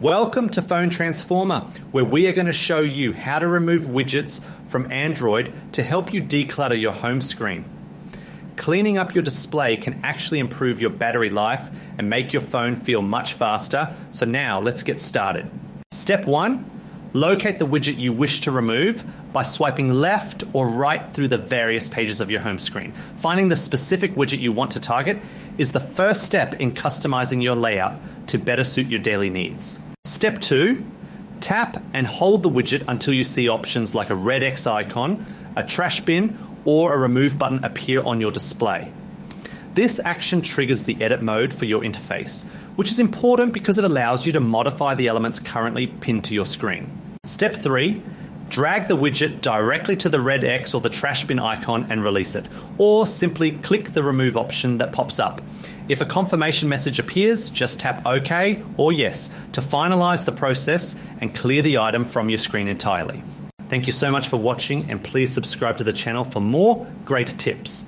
Welcome to Phone Transformer, where we are going to show you how to remove widgets from Android to help you declutter your home screen. Cleaning up your display can actually improve your battery life and make your phone feel much faster, so now let's get started. Step 1. Locate the widget you wish to remove by swiping left or right through the various pages of your home screen. Finding the specific widget you want to target is the first step in customizing your layout to better suit your daily needs. Step 2. Tap and hold the widget until you see options like a red X icon, a trash bin, or a remove button appear on your display. This action triggers the edit mode for your interface, which is important because it allows you to modify the elements currently pinned to your screen. Step 3. Drag the widget directly to the red X or the trash bin icon and release it, or simply click the remove option that pops up. If a confirmation message appears, just tap OK or Yes to finalize the process and clear the item from your screen entirely. Thank you so much for watching, and please subscribe to the channel for more great tips.